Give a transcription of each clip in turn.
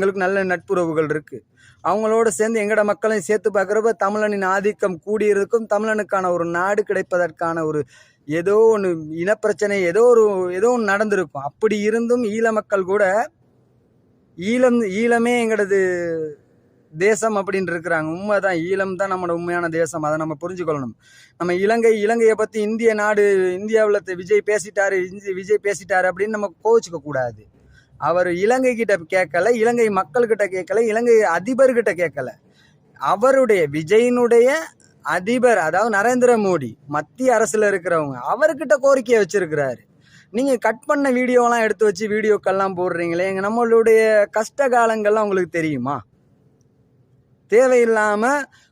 எங்களுக்கு நல்ல நட்புறவுகள் இருக்கு. அவங்களோட சேர்ந்து எங்கட மக்களையும் சேர்த்து பார்க்குறப்ப தமிழனின் ஆதிக்கம் கூடியிருக்கும், தமிழனுக்கான ஒரு நாடு கிடைப்பதற்கான ஒரு ஏதோ ஒன்று இனப்பிரச்சனை ஏதோ ஒன்று நடந்திருக்கும். அப்படி இருந்தும் ஈழ மக்கள் கூட ஈழமே எங்களது தேசம் அப்படின்னு இருக்கிறாங்க. உண்மைதான், ஈழம் தான் நம்மளோட உண்மையான தேசம். அதை நம்ம புரிஞ்சுக்கொள்ளணும். நம்ம இலங்கையை பற்றி இந்திய நாடு, இந்தியாவில் விஜய் பேசிட்டாரு அப்படின்னு நம்ம கோவிச்சுக்க கூடாது. அவர் இலங்கை கிட்ட கேட்கல, இலங்கை மக்கள்கிட்ட கேட்கல, இலங்கை அதிபர்கிட்ட கேட்கல. அவருடைய விஜயினுடைய அதிபர், அதாவது நரேந்திர மோடி, மத்திய அரசுல இருக்கிறவங்க, அவர்கிட்ட கோரிக்கையை வச்சிருக்கிறாரு. நீங்க கட் பண்ண வீடியோலாம் எடுத்து வச்சு வீடியோக்கெல்லாம் போடுறீங்களே, நம்மளுடைய கஷ்ட காலங்கள்லாம் உங்களுக்கு தெரியுமா? தேவையில்லாம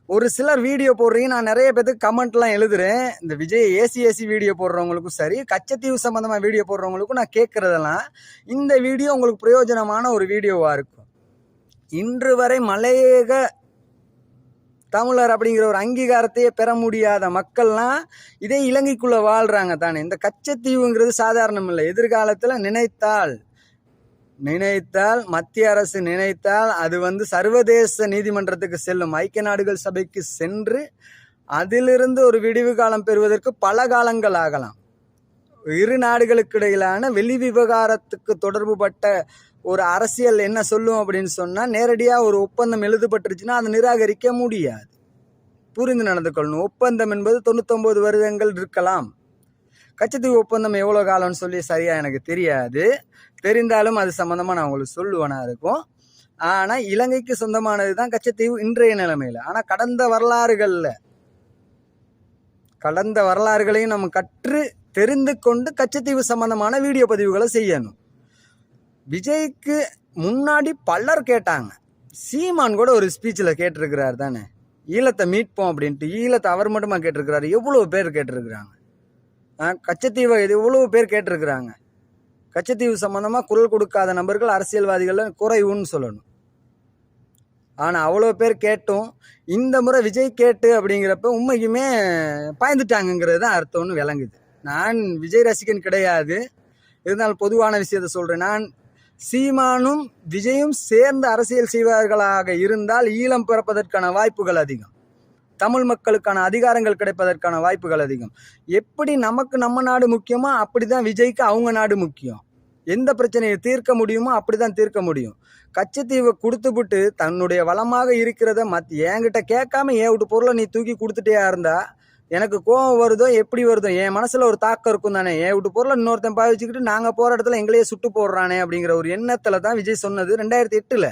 ஒரு சிலர் வீடியோ போடுறீங்க. நான் நிறைய பேருக்கு கமெண்ட்லாம் எழுதுறேன். இந்த விஜய் ஏசி வீடியோ போடுறவங்களுக்கும் சரி, கச்சத்தீவு சம்பந்தமா வீடியோ போடுறவங்களுக்கும் நான் கேட்கறதெல்லாம், இந்த வீடியோ உங்களுக்கு பிரயோஜனமான ஒரு வீடியோவா இருக்கும். இன்று வரை மலையக தமிழர் அப்படிங்கிற ஒரு அங்கீகாரத்தையே பெற முடியாத மக்கள்லாம் இதே இலங்கைக்குள்ள வாழ்றாங்க தானே. இந்த கச்சத்தீவுங்கிறது சாதாரணம் இல்லை. எதிர்காலத்துல நினைத்தால் மத்திய அரசு நினைத்தால் அது சர்வதேச நீதிமன்றத்துக்கு செல்லும், ஐக்கிய நாடுகள் சபைக்கு சென்று அதிலிருந்து ஒரு விடிவு காலம் பெறுவதற்கு பல காலங்கள் ஆகலாம். இரு நாடுகளுக்கு இடையிலான வெளி விவகாரத்துக்கு தொடர்பு பட்ட ஒரு அரசியல் என்ன சொல்லும் அப்படின்னு சொன்னா, நேரடியா ஒரு ஒப்பந்தம் எழுதப்பட்டுருச்சுன்னா அதை நிராகரிக்க முடியாது. புரிந்து நடந்து கொள்ளணும். ஒப்பந்தம் என்பது 99 வருடங்கள் இருக்கலாம். கச்சத்தீவு ஒப்பந்தம் எவ்வளவு காலம்னு சொல்லி சரியா எனக்கு தெரியாது. தெரிந்தாலும் அது சம்பந்தமா நான் உங்களுக்கு சொல்லுவேனா இருக்கும். ஆனா இலங்கைக்கு சொந்தமானதுதான் கச்சத்தீவு இன்றைய நிலைமையில. ஆனா கடந்த வரலாறுகளையும் நம்ம கற்று தெரிந்து கொண்டு கச்சத்தீவு சம்பந்தமான வீடியோ பதிவுகளை செய்யணும். விஜய்க்கு முன்னாடி பலர் கேட்டாங்க. சீமான் கூட ஒரு ஸ்பீச்சில் கேட்டிருக்கிறார் தானே, ஈழத்தை மீட்போம் அப்படின்ட்டு. ஈழத்தை அவர் மட்டுமா கேட்டிருக்கிறாரு? எவ்வளவு பேர் கேட்டிருக்கிறாங்க. கச்சத்தீவை எவ்வளவு பேர் கேட்டிருக்கிறாங்க. கச்சத்தீவு சம்பந்தமா குரல் கொடுக்காத நபர்கள் அரசியல்வாதிகள் குறைவுன்னு சொல்லணும். ஆனா அவ்வளோ பேர் கேட்டும் இந்த முறை விஜய் கேட்டு அப்படிங்கிறப்ப உண்மைக்குமே பாய்ந்துட்டாங்கிறது தான் அர்த்தம்னு விளங்குது. நான் விஜய் ரசிகன் கிடையாது, இருந்தாலும் பொதுவான விஷயத்த சொல்றேன். நான் சீமானும் விஜயும் சேர்ந்து அரசியல் செய்வார்களாக இருந்தால் ஈழம் பிறப்பதற்கான வாய்ப்புகள் அதிகம், தமிழ் மக்களுக்கான அதிகாரங்கள் கிடைப்பதற்கான வாய்ப்புகள் அதிகம். எப்படி நமக்கு நம்ம நாடு முக்கியமோ அப்படிதான் விஜய்க்கு அவங்க நாடு முக்கியம். எந்த பிரச்சனையை தீர்க்க முடியுமோ அப்படிதான் தீர்க்க முடியும். கச்சத்தீவை கொடுத்துவிட்டு தன்னுடைய வளமாக இருக்கிறத என்கிட்ட கேட்காம என் விட்டு பொருளை நீ தூக்கி கொடுத்துட்டே இருந்தா எனக்கு கோபம் வருதோ, எப்படி வருதோ, என் மனசுல ஒரு தாக்கம் இருக்கும் தானே. என் விட்டு பொருளை இன்னொருத்தன் பாவிச்சுக்கிட்டு நாங்க போற இடத்துல எங்களையே சுட்டு போடுறானே அப்படிங்கிற ஒரு எண்ணத்துல தான் விஜய் சொன்னது 2008.